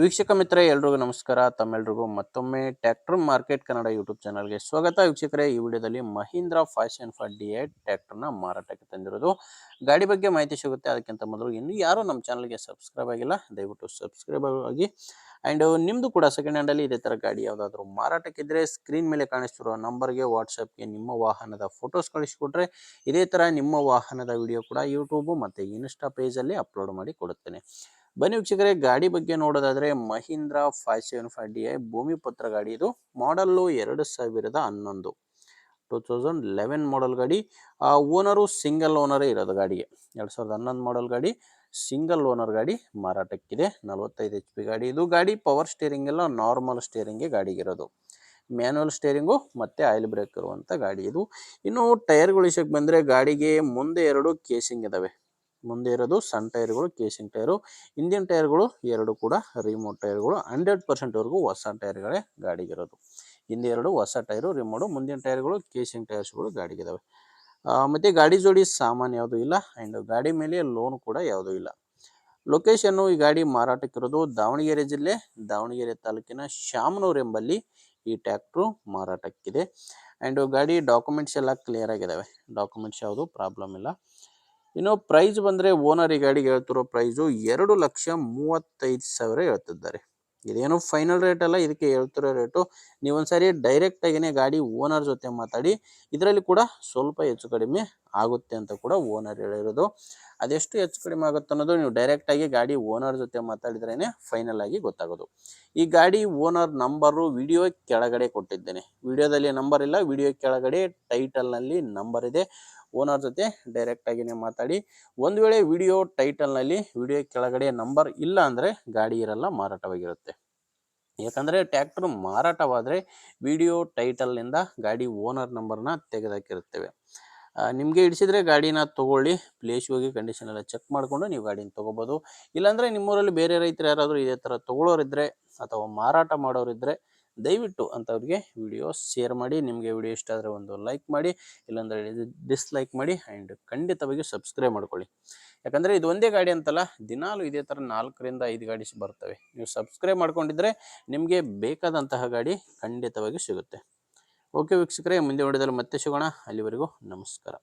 ವೀಕ್ಷಕ ಮಿತ್ರ ಎಲ್ರಿಗೂ ನಮಸ್ಕಾರ. ತಮ್ಮೆಲ್ರಿಗೂ ಮತ್ತೊಮ್ಮೆ ಟ್ರ್ಯಾಕ್ಟರ್ ಮಾರ್ಕೆಟ್ ಕನ್ನಡ ಯೂಟ್ಯೂಬ್ ಚಾನಲ್ಗೆ ಸ್ವಾಗತ. ವೀಕ್ಷಕರೇ, ಈ ವಿಡಿಯೋದಲ್ಲಿ ಮಹೀಂದ್ರ 575 ಟ್ರ್ಯಾಕ್ಟರ್ನ ಮಾರಾಟಕ್ಕೆ ತಂದಿರೋದು. ಗಾಡಿ ಬಗ್ಗೆ ಮಾಹಿತಿ ಸಿಗುತ್ತೆ. ಅದಕ್ಕಿಂತ ಮೊದಲು ಇನ್ನೂ ಯಾರು ನಮ್ಮ ಚಾನಲ್ಗೆ ಸಬ್ಸ್ಕ್ರೈಬ್ ಆಗಿಲ್ಲ, ದಯವಿಟ್ಟು ಸಬ್ಸ್ಕ್ರೈಬ್ ಆಗಿ. ಆ್ಯಂಡ್ ನಿಮ್ಮದು ಕೂಡ ಸೆಕೆಂಡ್ ಹ್ಯಾಂಡಲ್ಲಿ ಇದೇ ಥರ ಗಾಡಿ ಯಾವುದಾದ್ರೂ ಮಾರಾಟಕ್ಕಿದ್ದರೆ ಸ್ಕ್ರೀನ್ ಮೇಲೆ ಕಾಣಿಸ್ತಿರೋ ನಂಬರ್ಗೆ ವಾಟ್ಸಪ್ಗೆ ನಿಮ್ಮ ವಾಹನದ ಫೋಟೋಸ್ ಕಳಿಸಿಕೊಟ್ರೆ ಇದೇ ಥರ ನಿಮ್ಮ ವಾಹನದ ವಿಡಿಯೋ ಕೂಡ ಯೂಟ್ಯೂಬು ಮತ್ತು ಇನ್ಸ್ಟಾ ಪೇಜಲ್ಲಿ ಅಪ್ಲೋಡ್ ಮಾಡಿ ಕೊಡುತ್ತೇನೆ. ಬನ್ನಿ ವೀಕ್ಷಕರೇ, ಗಾಡಿ ಬಗ್ಗೆ ನೋಡೋದಾದ್ರೆ ಮಹೀಂದ್ರ 575 ಭೂಮಿ ಪತ್ರ ಗಾಡಿ. ಇದು ಮಾಡಲ್ಲು 2011 2011 ಮಾಡಲ್ ಗಾಡಿ. ಓನರು ಸಿಂಗಲ್ ಓನರೇ ಇರೋದು ಗಾಡಿಗೆ. 2011 ಮಾಡಲ್ ಗಾಡಿ, ಸಿಂಗಲ್ ಓನರ್ ಗಾಡಿ ಮಾರಾಟಕ್ಕಿದೆ. 45 HP ಗಾಡಿ. ಇದು ಗಾಡಿ ಪವರ್ ಸ್ಟೇರಿಂಗ್ ಎಲ್ಲ ನಾರ್ಮಲ್ ಸ್ಟೇರಿಂಗ್ಗೆ ಗಾಡಿಗಿರೋದು. ಮ್ಯಾನುವಲ್ ಸ್ಟೇರಿಂಗು ಮತ್ತು ಆಯಿಲ್ ಬ್ರೇಕ್ ಇರುವಂಥ ಗಾಡಿ ಇದು. ಇನ್ನು ಟೈರ್ಗಳು ವಿಷಯಕ್ಕೆ ಬಂದರೆ ಗಾಡಿಗೆ ಮುಂದೆ 2 ಕೇಸಿಂಗ್ ಇದ್ದಾವೆ. ಮುಂದೆ ಇರೋದು ಸಣ್ಣ ಟೈರ್ಗಳು, ಕೇಸಿಂಗ್ ಟೈರು. ಇಂಜಿನ್ ಟೈರ್ಗಳು 2 ಕೂಡ ರಿಮೋಟ್ ಟೈರ್ಗಳು. 100%ವರೆಗೂ ಹೊಸ ಟೈರ್ಗಳೇ ಗಾಡಿಗಿರೋದು. ಹಿಂದೆ 2 ಹೊಸ ಟೈರು ರಿಮೋಟು, ಮುಂದಿನ ಟೈರ್ಗಳು ಕೇಸಿಂಗ್ ಟೈರ್ಸ್ಗಳು ಗಾಡಿಗಿದ್ದಾವೆ. ಮತ್ತು ಗಾಡಿ ಜೋಡಿ ಸಾಮಾನು ಯಾವುದೂ ಇಲ್ಲ. ಆ್ಯಂಡ್ ಗಾಡಿ ಮೇಲೆ ಲೋನ್ ಕೂಡ ಯಾವುದೂ ಇಲ್ಲ. ಲೊಕೇಶನ್ನು ಈ ಗಾಡಿ ಮಾರಾಟಕ್ಕಿರೋದು ದಾವಣಗೆರೆ ಜಿಲ್ಲೆ, ದಾವಣಗೆರೆ ತಾಲೂಕಿನ ಶಾಮನೂರು ಎಂಬಲ್ಲಿ ಈ ಟ್ರ್ಯಾಕ್ಟ್ರು ಮಾರಾಟಕ್ಕಿದೆ. ಆ್ಯಂಡ್ ಗಾಡಿ ಡಾಕ್ಯುಮೆಂಟ್ಸ್ ಎಲ್ಲ ಕ್ಲಿಯರ್ ಆಗಿದ್ದಾವೆ. ಡಾಕ್ಯುಮೆಂಟ್ಸ್ ಯಾವುದು ಪ್ರಾಬ್ಲಮ್ ಇಲ್ಲ. ಇನ್ನು ಪ್ರೈಸ್ ಬಂದರೆ ಓನರ್ ಈ ಗಾಡಿಗೆ ಹೇಳ್ತಿರೋ ಪ್ರೈಸು 2,35,000 ಹೇಳ್ತಿದ್ದಾರೆ. ಇದೇನು ಫೈನಲ್ ರೇಟ್ ಅಲ್ಲ, ಇದಕ್ಕೆ ಹೇಳ್ತಿರೋ ರೇಟು. ನೀವೊಂದ್ಸರಿ ಡೈರೆಕ್ಟಾಗಿಯೇ ಗಾಡಿ ಓನರ್ ಜೊತೆ ಮಾತಾಡಿ, ಇದರಲ್ಲಿ ಕೂಡ ಸ್ವಲ್ಪ ಹೆಚ್ಚು ಕಡಿಮೆ ಆಗುತ್ತೆ ಅಂತ ಕೂಡ ಓನರ್ ಹೇಳಿರೋದು. ಅದೆಷ್ಟು ಹೆಚ್ಚು ಕಡಿಮೆ ಆಗುತ್ತೆ ಅನ್ನೋದು ನೀವು ಡೈರೆಕ್ಟಾಗಿ ಗಾಡಿ ಓನರ್ ಜೊತೆ ಮಾತಾಡಿದ್ರೇ ಫೈನಲ್ ಆಗಿ ಗೊತ್ತಾಗೋದು. ಈ ಗಾಡಿ ಓನರ್ ನಂಬರು ವಿಡಿಯೋ ಕೆಳಗಡೆ ಕೊಟ್ಟಿದ್ದೇನೆ. ವಿಡಿಯೋದಲ್ಲಿ ನಂಬರ್ ಇಲ್ಲ, ವಿಡಿಯೋ ಕೆಳಗಡೆ ಟೈಟಲ್ನಲ್ಲಿ ನಂಬರ್ ಇದೆ. ಓನರ್ ಜೊತೆ ಡೈರೆಕ್ಟಾಗಿಯೇ ಮಾತಾಡಿ. ಒಂದು ವೇಳೆ ವಿಡಿಯೋ ಟೈಟಲ್ನಲ್ಲಿ ವಿಡಿಯೋ ಕೆಳಗಡೆ ನಂಬರ್ ಇಲ್ಲ ಅಂದರೆ ಗಾಡಿ ಇರಲ್ಲ, ಮಾರಾಟವಾಗಿರುತ್ತೆ. ಯಾಕಂದರೆ ಟ್ರ್ಯಾಕ್ಟರ್ ಮಾರಾಟವಾದರೆ ವಿಡಿಯೋ ಟೈಟಲ್ನಿಂದ ಗಾಡಿ ಓನರ್ ನಂಬರ್ನ ತೆಗೆದಾಕಿರುತ್ತೇವೆ. ನಿಮಗೆ ಹಿಡಿಸಿದ್ರೆ ಗಾಡಿನ ತೊಗೊಳ್ಳಿ, ಪ್ಲೇಸ್ಗೆ ಹೋಗಿ ಕಂಡೀಷನ್ ಎಲ್ಲ ಚೆಕ್ ಮಾಡಿಕೊಂಡು ನೀವು ಗಾಡಿನ ತೊಗೋಬೋದು. ಇಲ್ಲಾಂದರೆ ನಿಮ್ಮೂರಲ್ಲಿ ಬೇರೆ ರೈತರು ಯಾರಾದರೂ ಇದೇ ಥರ ತೊಗೊಳ್ಳೋರಿದ್ದರೆ ಅಥವಾ ಮಾರಾಟ ಮಾಡೋರಿದ್ದರೆ ದಯವಿಟ್ಟು ಅಂಥವ್ರಿಗೆ ವಿಡಿಯೋ ಶೇರ್ ಮಾಡಿ. ನಿಮಗೆ ವಿಡಿಯೋ ಇಷ್ಟ ಆದರೆ ಒಂದು ಲೈಕ್ ಮಾಡಿ, ಇಲ್ಲಾಂದರೆ ಡಿಸ್ಲೈಕ್ ಮಾಡಿ. ಆ್ಯಂಡ್ ಖಂಡಿತವಾಗಿ ಸಬ್ಸ್ಕ್ರೈಬ್ ಮಾಡ್ಕೊಳ್ಳಿ. ಯಾಕಂದರೆ ಇದು ಒಂದೇ ಗಾಡಿ ಅಂತಲ್ಲ, ದಿನಾಲು ಇದೇ ಥರ 4ರಿಂದ 5 ಗಾಡಿ ಬರ್ತವೆ. ನೀವು ಸಬ್ಸ್ಕ್ರೈಬ್ ಮಾಡ್ಕೊಂಡಿದ್ರೆ ನಿಮಗೆ ಬೇಕಾದಂತಹ ಗಾಡಿ ಖಂಡಿತವಾಗಿ ಸಿಗುತ್ತೆ. ಓಕೆ ವೀಕ್ಷಕರೇ, ಮುಂದೆ ವಿಡಿಯೋದಲ್ಲಿ ಮತ್ತೆ ಸಿಗೋಣ. ಅಲ್ಲಿವರೆಗೂ ನಮಸ್ಕಾರ.